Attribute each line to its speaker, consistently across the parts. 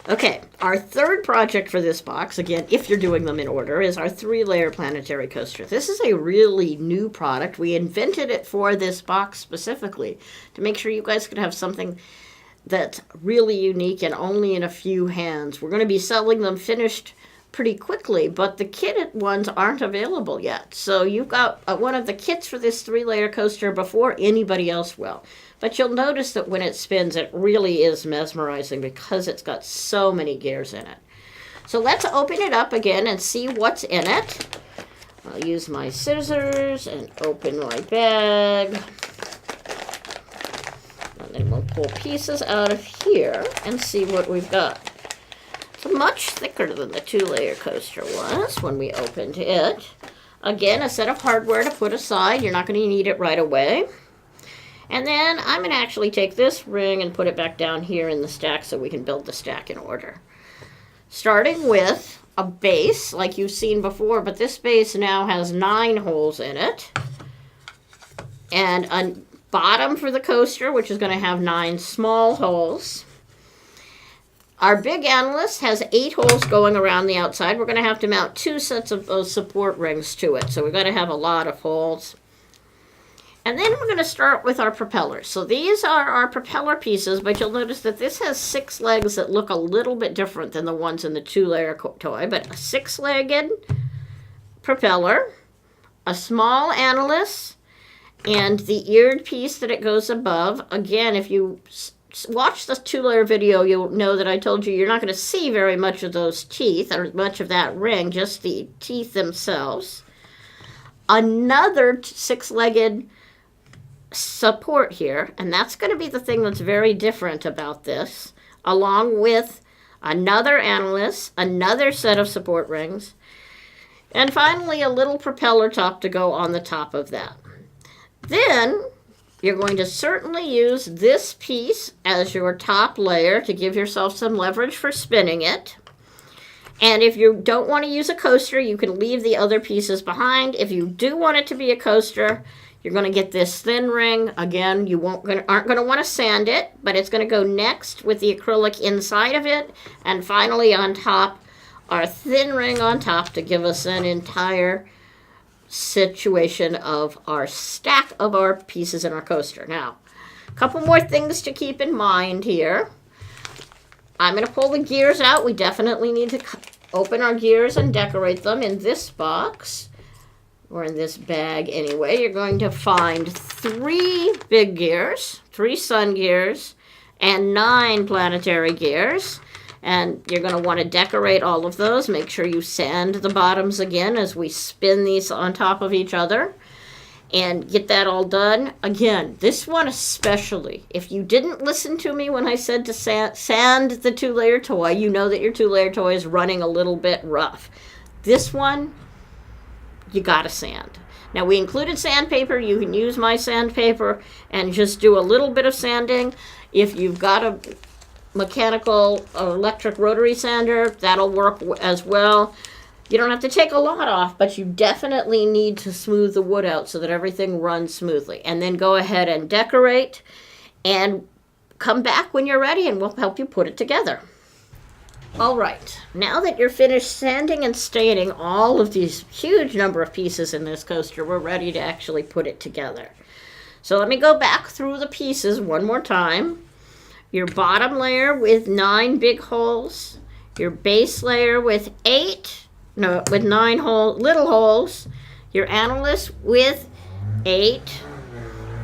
Speaker 1: Okay, our third project for this box, again, if you're doing them in order, is our 3-layer planetary coaster. This is a really new product. We invented it for this box specifically to make sure you guys could have something that's really unique and only in a few hands. We're going to be selling them finished pretty quickly, but the kitted ones aren't available yet. So you've got one of the kits for this 3-layer coaster before anybody else will. But you'll notice that when it spins, it really is mesmerizing because it's got so many gears in it. So let's open it up again and see what's in it. I'll use my scissors and open my bag. And then we'll pull pieces out of here and see what we've got. It's much thicker than the 2-layer coaster was when we opened it. Again, a set of hardware to put aside. You're not going to need it right away. And then I'm going to actually take this ring and put it back down here in the stack so we can build the stack in order. Starting with a base like you've seen before, but this base now has 9 holes in it. And a bottom for the coaster, which is going to have 9 small holes. Our big analyst has 8 holes going around the outside. We're going to have to mount 2 sets of those support rings to it, so we're going to have a lot of holes. And then we're going to start with our propellers. So these are our propeller pieces, but you'll notice that this has 6 legs that look a little bit different than the ones in the 2-layer toy. But a 6-legged propeller, a small analyst, and the eared piece that it goes above. Again, if you watch the 2-layer video, you'll know that I told you you're not going to see very much of those teeth or much of that ring, just the teeth themselves. Another 6-legged support here, and that's going to be the thing that's very different about this, along with another analyst, another set of support rings, and finally a little propeller top to go on the top of that. Then you're going to certainly use this piece as your top layer to give yourself some leverage for spinning it. And if you don't want to use a coaster, you can leave the other pieces behind. If you do want it to be a coaster, you're going to get this thin ring. Again, you aren't going to want to sand it, but it's going to go next with the acrylic inside of it. And finally on top, our thin ring on top to give us an entire situation of our stack of our pieces in our coaster. Now, a couple more things to keep in mind here. I'm going to pull the gears out. We definitely need to open our gears and decorate them in this box. Or in this bag anyway. You're going to find 3 big gears, 3 sun gears, and 9 planetary gears. And you're going to want to decorate all of those. Make sure you sand the bottoms again as we spin these on top of each other. And get that all done. Again, this one especially. If you didn't listen to me when I said to sand the 2-layer toy, you know that your 2-layer toy is running a little bit rough. This one, you gotta sand. Now we included sandpaper. You can use my sandpaper and just do a little bit of sanding. If you've got a mechanical or electric rotary sander, that'll work as well. You don't have to take a lot off, but you definitely need to smooth the wood out so that everything runs smoothly. And then go ahead and decorate and come back when you're ready and we'll help you put it together. All right, now that you're finished sanding and staining all of these huge number of pieces in this coaster, we're ready to actually put it together. So let me go back through the pieces one more time. Your bottom layer with 9 big holes, your base layer with 9 little holes, your analyst with 8,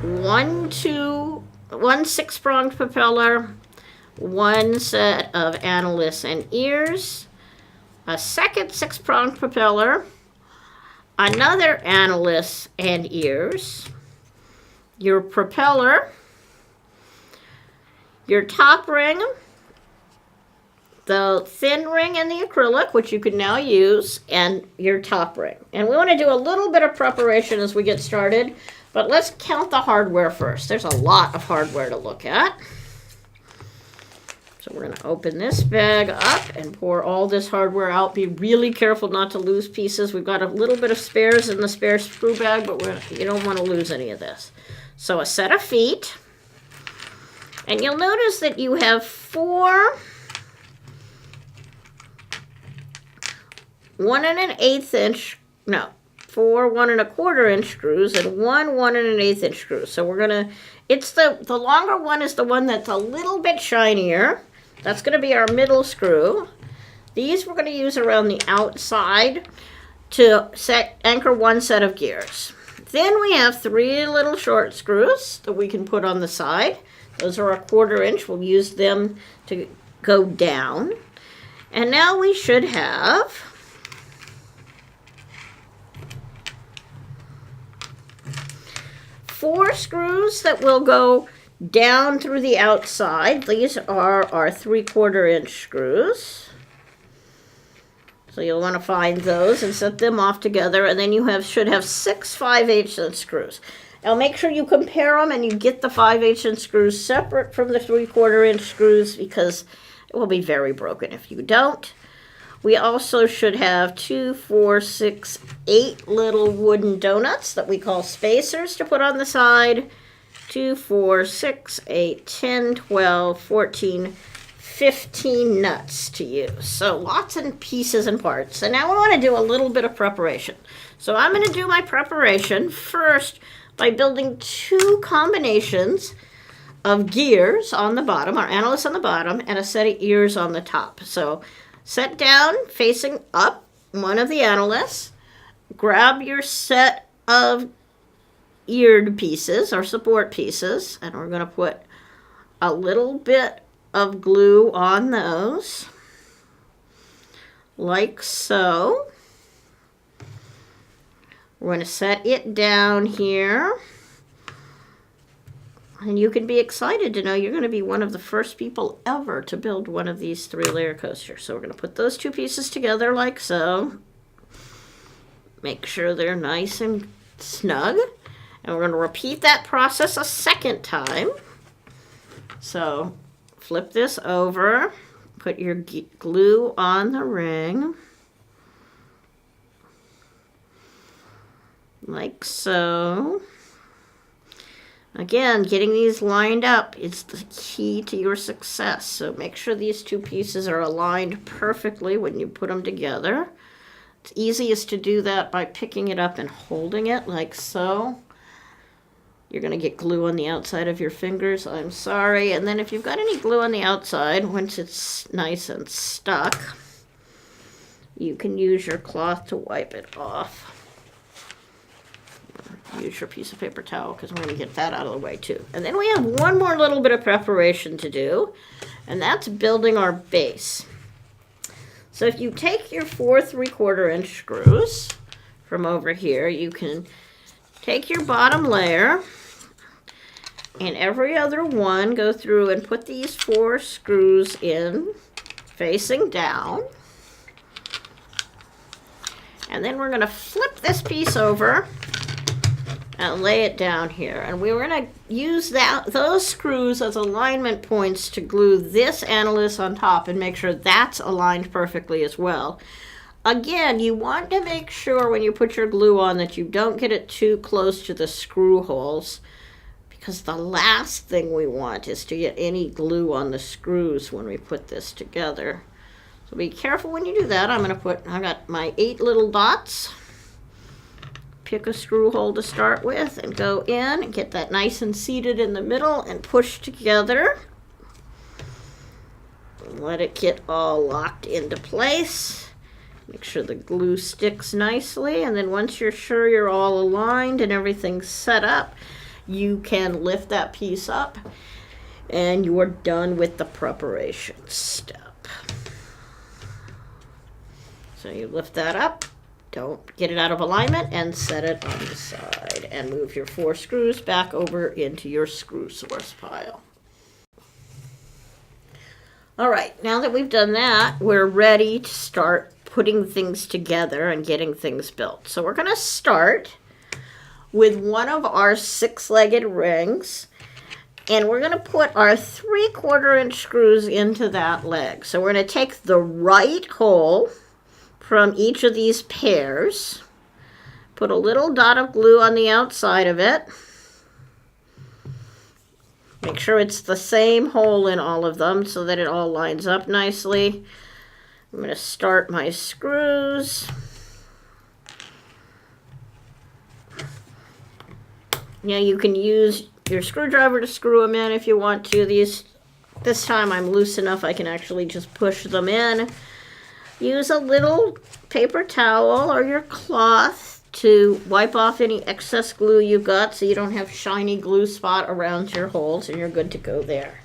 Speaker 1: one 6-pronged propeller, 1 set of analysts and ears, a second 6-pronged propeller, another analyst and ears, your propeller, your top ring, the thin ring and the acrylic, which you can now use, and your top ring. And we want to do a little bit of preparation as we get started, but let's count the hardware first. There's a lot of hardware to look at. So we're going to open this bag up and pour all this hardware out. Be really careful not to lose pieces. We've got a little bit of spares in the spare screw bag, but you don't want to lose any of this. So a set of feet. And you'll notice that you have 4 1 1/8 inch, no, 4 1 1/4 inch screws and 1 1 1/8 inch screw. So we're gonna, it's the longer one is the one that's a little bit shinier. That's gonna be our middle screw. These we're gonna use around the outside to anchor one set of gears. Then we have 3 little short screws that we can put on the side. Those are 1/4 inch. We'll use them to go down. And now we should have 4 screws that will go down through the outside. These are our 3/4 inch screws. So you'll want to find those and set them off together, and then you should have 6 5/8 inch screws. Now make sure you compare them and you get the 5/8 inch screws separate from the 3/4 inch screws, because it will be very broken if you don't. We also should have 2, 4, 6, 8 little wooden donuts that we call spacers to put on the side. 2, 4, 6, 8, 10, 12, 14, 15 nuts to use. So lots of pieces and parts. And now we want to do a little bit of preparation. So I'm going to do my preparation first by building 2 combinations of gears on the bottom, our analysts on the bottom, and a set of ears on the top. So set down facing up one of the analysts, grab your set of eared pieces or support pieces, and we're going to put a little bit of glue on those, like so. We're going to set it down here. And you can be excited to know you're going to be one of the first people ever to build one of these 3-layer coasters. So we're going to put those 2 pieces together like so. Make sure they're nice and snug. And we're going to repeat that process a second time. So flip this over, put your glue on the ring, like so. Again, getting these lined up is the key to your success. So make sure these 2 pieces are aligned perfectly when you put them together. It's easiest to do that by picking it up and holding it like so. You're going to get glue on the outside of your fingers. I'm sorry. And then if you've got any glue on the outside, once it's nice and stuck, you can use your cloth to wipe it off. Use your piece of paper towel, because we're going to get that out of the way too. And then we have one more little bit of preparation to do, and that's building our base. So if you take your 4 3/4 inch screws from over here, you can take your bottom layer and every other one, go through and put these 4 screws in facing down. And then we're going to flip this piece over and lay it down here. And we're going to use those screws as alignment points to glue this analyst on top and make sure that's aligned perfectly as well. Again, you want to make sure when you put your glue on that you don't get it too close to the screw holes, because the last thing we want is to get any glue on the screws when we put this together. So be careful when you do that. I got my 8 little dots. Pick a screw hole to start with and go in and get that nice and seated in the middle and push together. Let it get all locked into place. Make sure the glue sticks nicely, and then once you're sure you're all aligned and everything's set up, you can lift that piece up and you're done with the preparation step. So you lift that up, don't get it out of alignment, and set it on the side and move your 4 screws back over into your screw source pile. All right, now that we've done that, we're ready to start putting things together and getting things built. So we're going to start with one of our 6-legged rings, and we're going to put our 3/4 inch screws into that leg. So we're going to take the right hole from each of these pairs, put a little dot of glue on the outside of it. Make sure it's the same hole in all of them so that it all lines up nicely. I'm going to start my screws. Now you can use your screwdriver to screw them in if you want to. This time I'm loose enough I can actually just push them in. Use a little paper towel or your cloth to wipe off any excess glue you've got so you don't have shiny glue spot around your holes, and you're good to go there.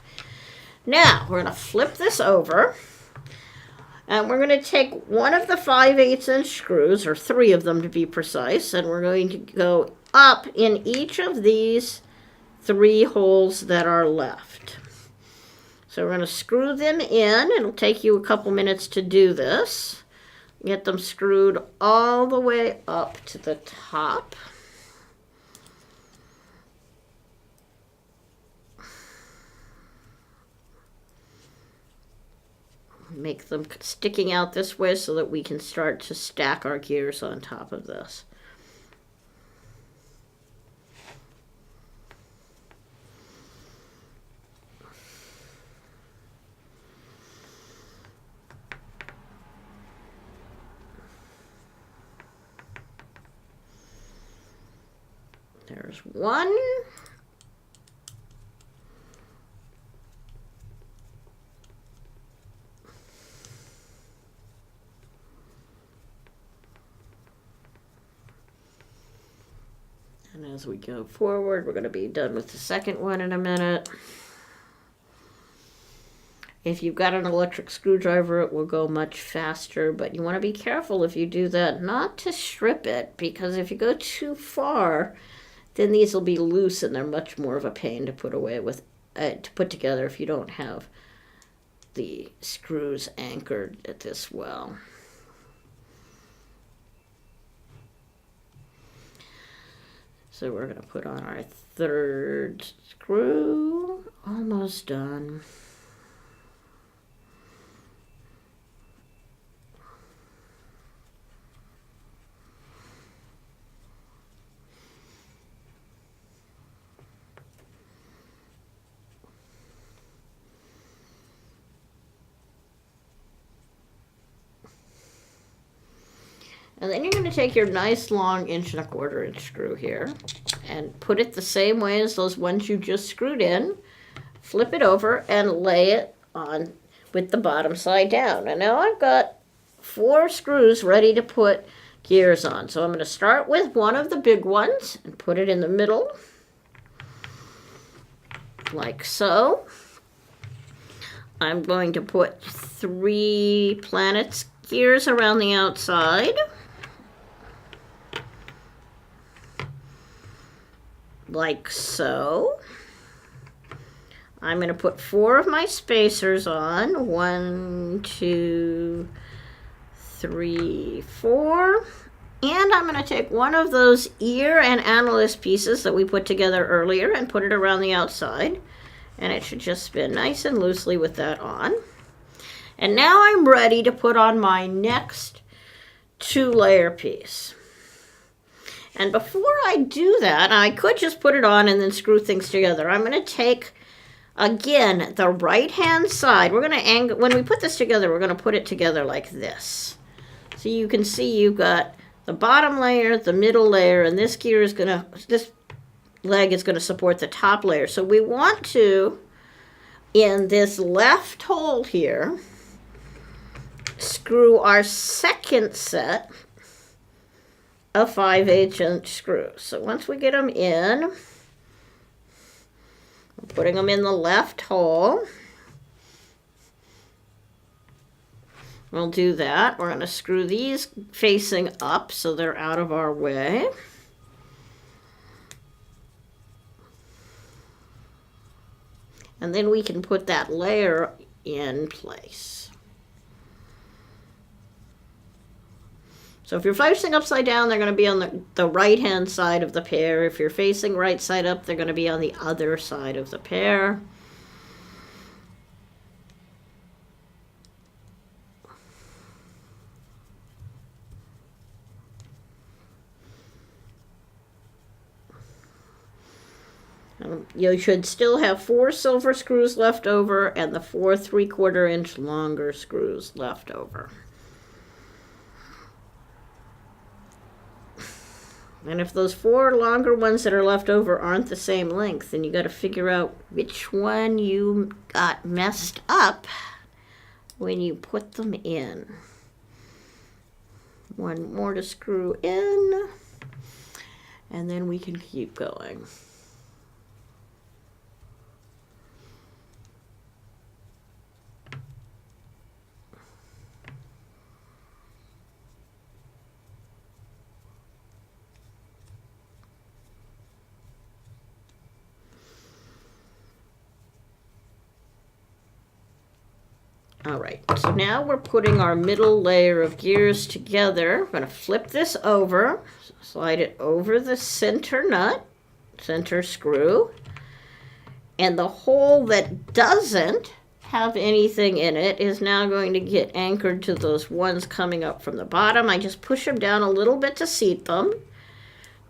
Speaker 1: Now we're going to flip this over, and we're going to take one of the 5/8 inch screws, or 3 of them to be precise, and we're going to go up in each of these 3 holes that are left. So we're going to screw them in. It'll take you a couple minutes to do this. Get them screwed all the way up to the top. Make them sticking out this way so that we can start to stack our gears on top of this. There's one. And as we go forward, we're going to be done with the second one in a minute. If you've got an electric screwdriver, it will go much faster, but you want to be careful if you do that not to strip it, because if you go too far, then these will be loose and they're much more of a pain to put away with, to put together if you don't have the screws anchored at this well. So we're going to put on our 3rd screw. Almost done. And then you're going to take your nice long 1¼ inch screw here and put it the same way as those ones you just screwed in. Flip it over and lay it on with the bottom side down. And now I've got 4 screws ready to put gears on. So I'm going to start with one of the big ones and put it in the middle, like so. I'm going to put 3 planets gears around the outside, like so. I'm going to put 4 of my spacers on. 1, 2, 3, 4. And I'm going to take one of those ear and analyst pieces that we put together earlier and put it around the outside. And it should just spin nice and loosely with that on. And now I'm ready to put on my next 2-layer piece. And before I do that, I could just put it on and then screw things together. I'm going to take, again, the right-hand side. We're going to angle, when we put this together, we're going to put it together like this. So you can see you've got the bottom layer, the middle layer, and this gear is going to, this leg is going to support the top layer. So we want to, in this left hole here, screw our second set of 5/8 inch screws. So once we get them in, we're putting them in the left hole. We'll do that. We're going to screw these facing up so they're out of our way. And then we can put that layer in place. So if you're facing upside down, they're going to be on the right-hand side of the pair. If you're facing right side up, they're going to be on the other side of the pair. You should still have 4 silver screws left over and the 4 3/4 inch longer screws left over. And if those 4 longer ones that are left over aren't the same length, then you got to figure out which one you got messed up when you put them in. One more to screw in, and then we can keep going. All right, so now we're putting our middle layer of gears together. I'm going to flip this over, slide it over the center nut, center screw, and the hole that doesn't have anything in it is now going to get anchored to those ones coming up from the bottom. I just push them down a little bit to seat them.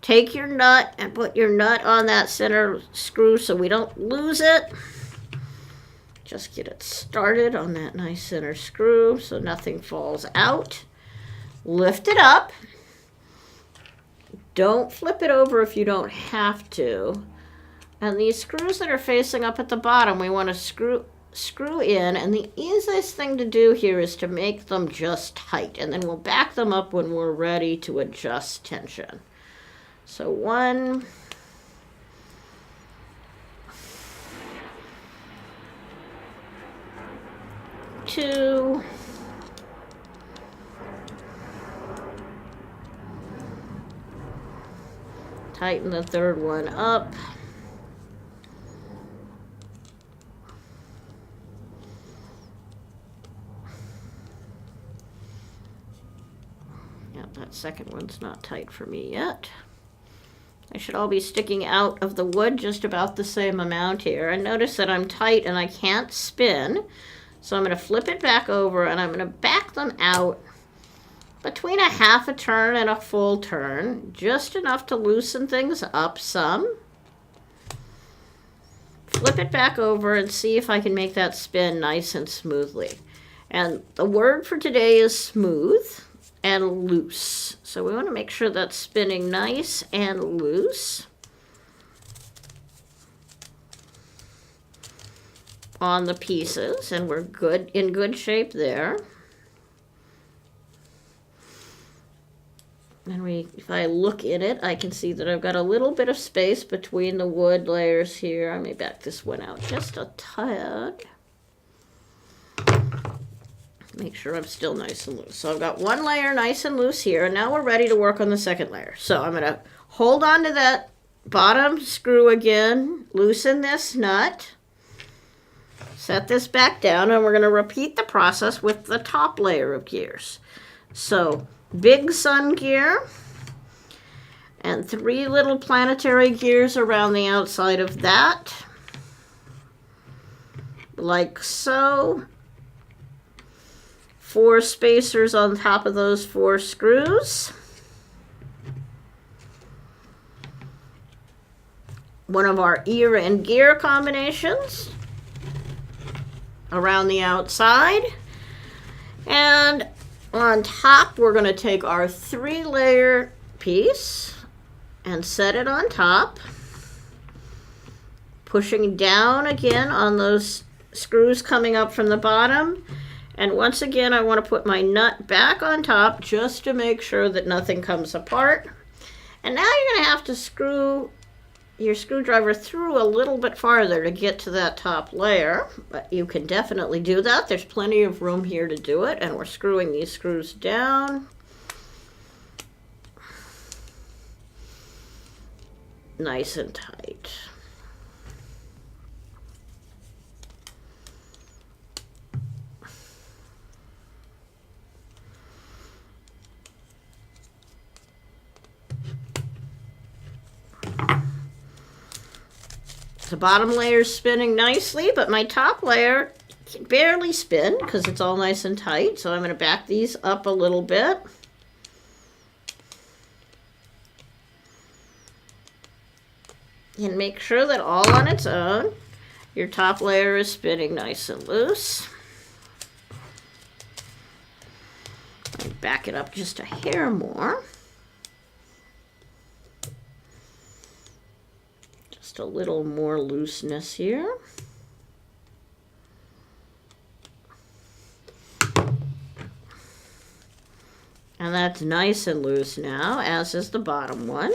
Speaker 1: Take your nut and put your nut on that center screw so we don't lose it. Just get it started on that nice center screw so nothing falls out. Lift it up. Don't flip it over if you don't have to. And these screws that are facing up at the bottom, we want to screw in. And the easiest thing to do here is to make them just tight. And then we'll back them up when we're ready to adjust tension. So 1, 2, tighten the third one up. Yep, that second one's not tight for me yet. They should all be sticking out of the wood just about the same amount here. And notice that I'm tight and I can't spin. So I'm going to flip it back over and I'm going to back them out between a half a turn and a full turn, just enough to loosen things up some. Flip it back over and see if I can make that spin nice and smoothly. And the word for today is smooth and loose. So we want to make sure that's spinning nice and loose on the pieces, and we're in good shape there. And if I look in it, I can see that I've got a little bit of space between the wood layers here. I may back this one out just a tad. Make sure I'm still nice and loose. So I've got one layer nice and loose here, and now we're ready to work on the second layer. So I'm going to hold on to that bottom screw again, loosen this nut, set this back down, and we're going to repeat the process with the top layer of gears. So big sun gear and 3 little planetary gears around the outside of that, like so. 4 spacers on top of those 4 screws. One of our ear and gear combinations around the outside. And on top, we're going to take our 3-layer piece and set it on top, pushing down again on those screws coming up from the bottom. And once again, I want to put my nut back on top just to make sure that nothing comes apart. And now you're going to have to screw your screwdriver through a little bit farther to get to that top layer. But you can definitely do that. There's plenty of room here to do it. And we're screwing these screws down. Nice and tight. The bottom layer is spinning nicely, but my top layer can barely spin because it's all nice and tight. So I'm going to back these up a little bit. And make sure that all on its own, your top layer is spinning nice and loose. Back it up just a hair more. Just a little more looseness here. And that's nice and loose now, as is the bottom one.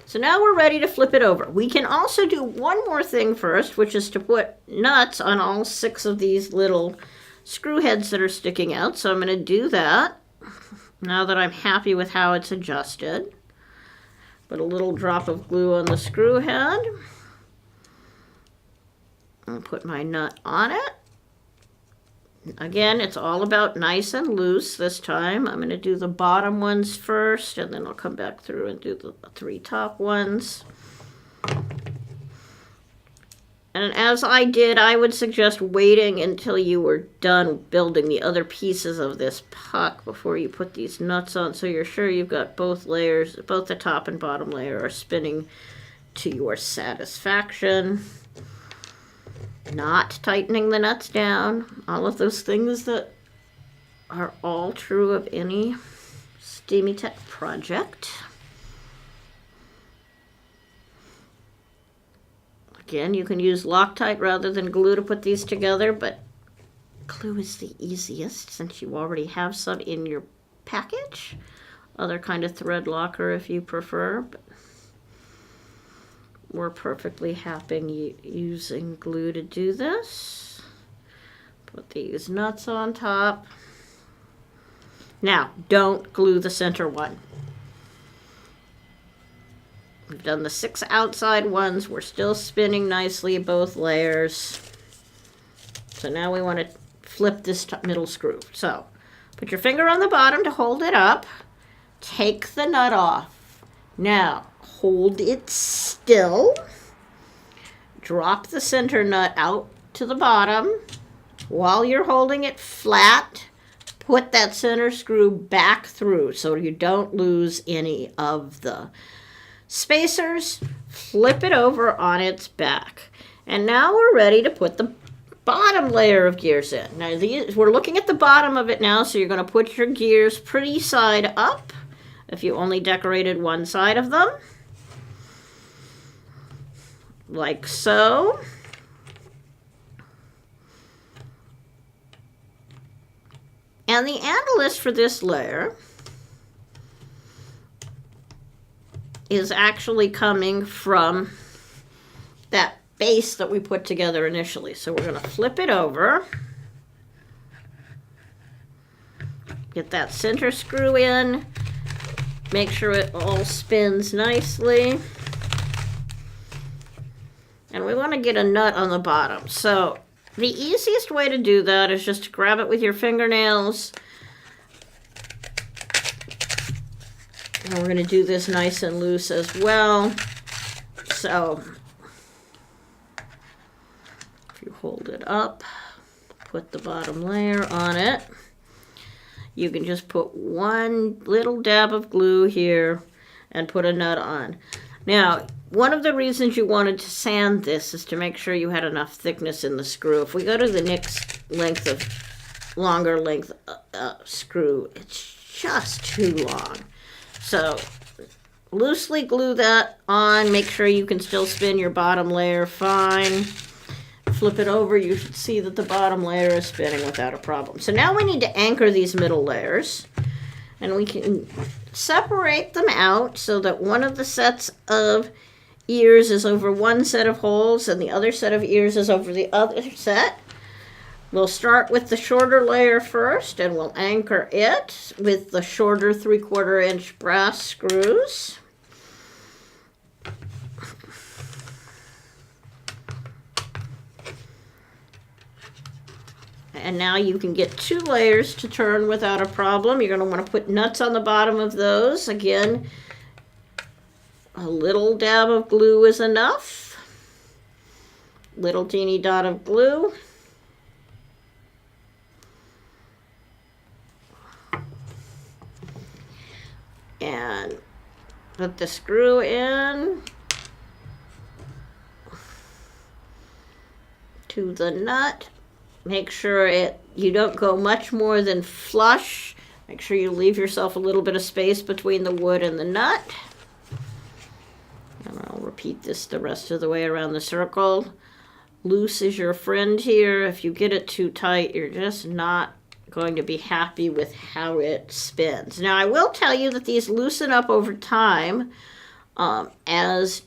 Speaker 1: So now we're ready to flip it over. We can also do one more thing first, which is to put nuts on all 6 of these little screw heads that are sticking out. So I'm going to do that now that I'm happy with how it's adjusted. Put a little drop of glue on the screw head. I'll put my nut on it. Again, it's all about nice and loose this time. I'm going to do the bottom ones first, and then I'll come back through and do the 3 top ones. And as I did, I would suggest waiting until you were done building the other pieces of this puck before you put these nuts on, so you're sure you've got both layers, both the top and bottom layer are spinning to your satisfaction. Not tightening the nuts down, all of those things that are all true of any Steamy Tech project. Again, you can use Loctite rather than glue to put these together, but glue is the easiest since you already have some in your package. Other kind of thread locker if you prefer, but we're perfectly happy using glue to do this. Put these nuts on top. Now, don't glue the center one. We've done the 6 outside ones. We're still spinning nicely both layers. So now we want to flip this middle screw. So put your finger on the bottom to hold it up. Take the nut off. Now hold it still. Drop the center nut out to the bottom. While you're holding it flat, put that center screw back through so you don't lose any of the spacers. Flip it over on its back. And now we're ready to put the bottom layer of gears in. Now we're looking at the bottom of it now, so you're going to put your gears pretty side up if you only decorated one side of them. Like so. And the analyst for this layer is actually coming from that base that we put together initially. So we're going to flip it over. Get that center screw in. Make sure it all spins nicely. And we want to get a nut on the bottom. So the easiest way to do that is just to grab it with your fingernails. And we're going to do this nice and loose as well. So if you hold it up, put the bottom layer on it. You can just put one little dab of glue here and put a nut on. Now, one of the reasons you wanted to sand this is to make sure you had enough thickness in the screw. If we go to the next longer length screw, it's just too long. So loosely glue that on. Make sure you can still spin your bottom layer fine. Flip it over, you should see that the bottom layer is spinning without a problem. So now we need to anchor these middle layers. And we can separate them out so that one of the sets of ears is over one set of holes and the other set of ears is over the other set. We'll start with the shorter layer first, and we'll anchor it with the shorter 3/4 inch brass screws. And now you can get 2 layers to turn without a problem. You're going to want to put nuts on the bottom of those. Again, a little dab of glue is enough. Little teeny dot of glue. And put the screw in. to the nut. Make sure you don't go much more than flush. Make sure you leave yourself a little bit of space between the wood and the nut. And I'll repeat this the rest of the way around the circle. Loose is your friend here. If you get it too tight, you're just not going to be happy with how it spins. Now, I will tell you that these loosen up over time, as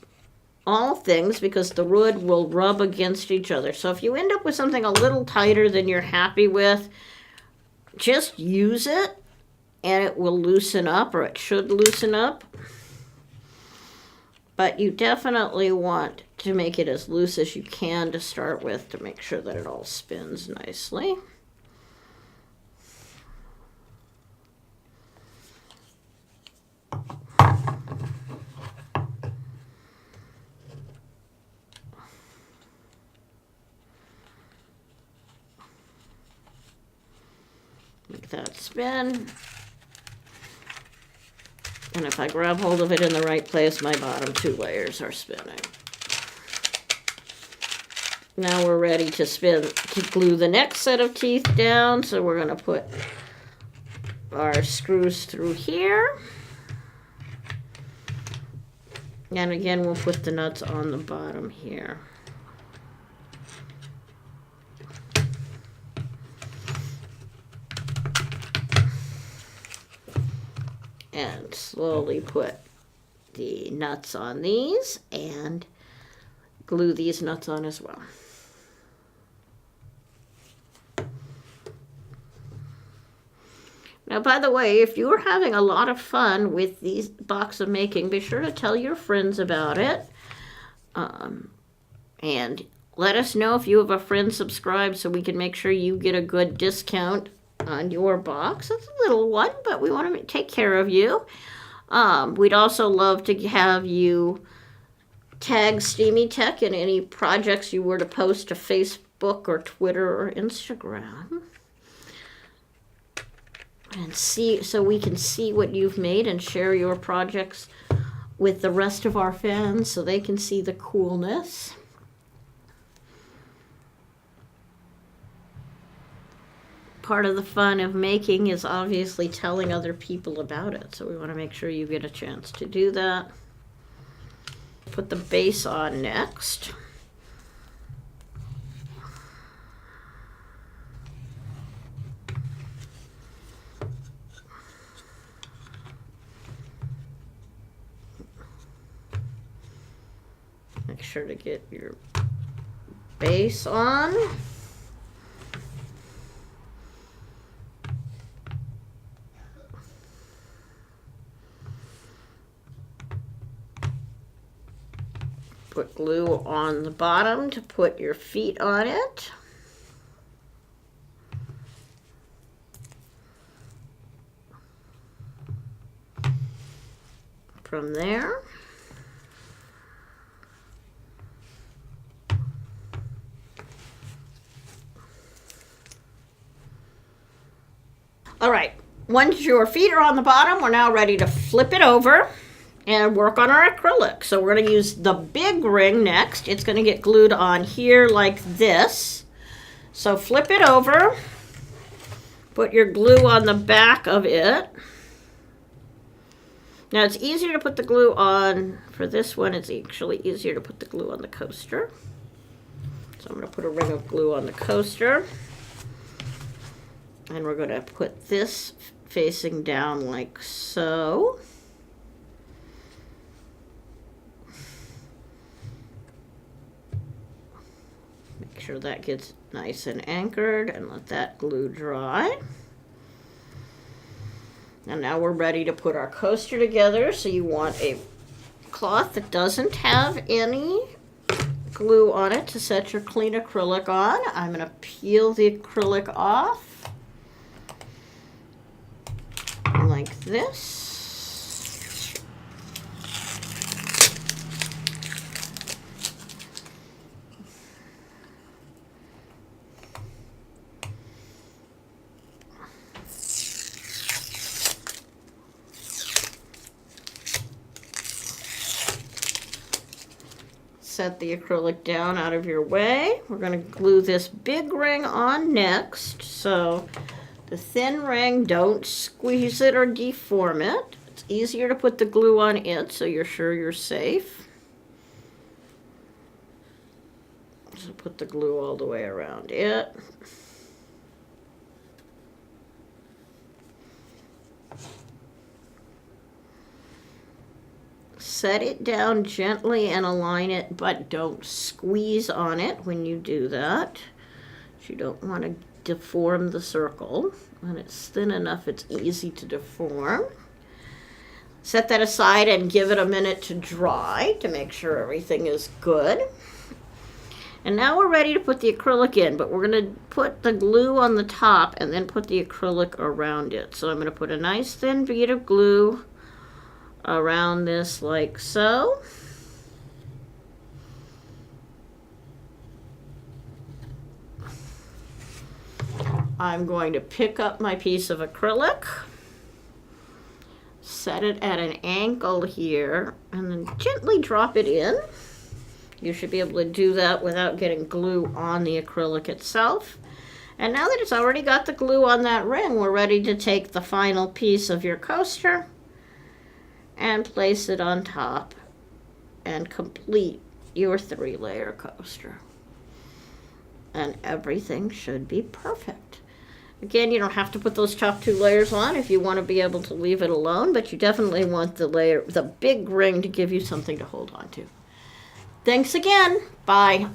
Speaker 1: all things, because the wood will rub against each other. So if you end up with something a little tighter than you're happy with, just use it and it will loosen up, or it should loosen up. But you definitely want to make it as loose as you can to start with to make sure that it all spins nicely. Make that spin. And if I grab hold of it in the right place, my bottom 2 layers are spinning. Now we're ready to glue the next set of teeth down. So we're going to put our screws through here. And again, we'll put the nuts on the bottom here. And slowly put the nuts on these and glue these nuts on as well. Now, by the way, if you're having a lot of fun with these box of making, be sure to tell your friends about it. And let us know if you have a friend subscribed so we can make sure you get a good discount on your box. It's a little one, but we want to take care of you. We'd also love to have you tag Steamy Tech in any projects you were to post to Facebook or Twitter or Instagram, and so we can see what you've made and share your projects with the rest of our fans so they can see the coolness. Part of the fun of making is obviously telling other people about it. So we want to make sure you get a chance to do that. Put the base on next. Make sure to get your base on. Put glue on the bottom to put your feet on it. From there, all right, once your feet are on the bottom, we're now ready to flip it over and work on our acrylic. So we're going to use the big ring next. It's going to get glued on here like this. So flip it over, put your glue on the back of it. Now it's easier to put the glue on, for this one it's actually easier to put the glue on the coaster. So I'm going to put a ring of glue on the coaster. And we're going to put this facing down like so. Make sure that gets nice and anchored and let that glue dry. And now we're ready to put our coaster together. So you want a cloth that doesn't have any glue on it to set your clean acrylic on. I'm going to peel the acrylic off like this. set the acrylic down out of your way. We're going to glue this big ring on next. So the thin ring, don't squeeze it or deform it. It's easier to put the glue on it so you're sure you're safe. So put the glue all the way around it. Set it down gently and align it, but don't squeeze on it when you do that. You don't want to deform the circle. When it's thin enough, it's easy to deform. Set that aside and give it a minute to dry to make sure everything is good. And now we're ready to put the acrylic in, but we're going to put the glue on the top and then put the acrylic around it. So I'm going to put a nice thin bead of glue around this like so. I'm going to pick up my piece of acrylic, set it at an angle here, and then gently drop it in. You should be able to do that without getting glue on the acrylic itself. And now that it's already got the glue on that ring, we're ready to take the final piece of your coaster and place it on top and complete your 3-layer coaster. And everything should be perfect. Again, you don't have to put those top 2 layers on if you want to be able to leave it alone, but you definitely want the big ring to give you something to hold on to. Thanks again. Bye.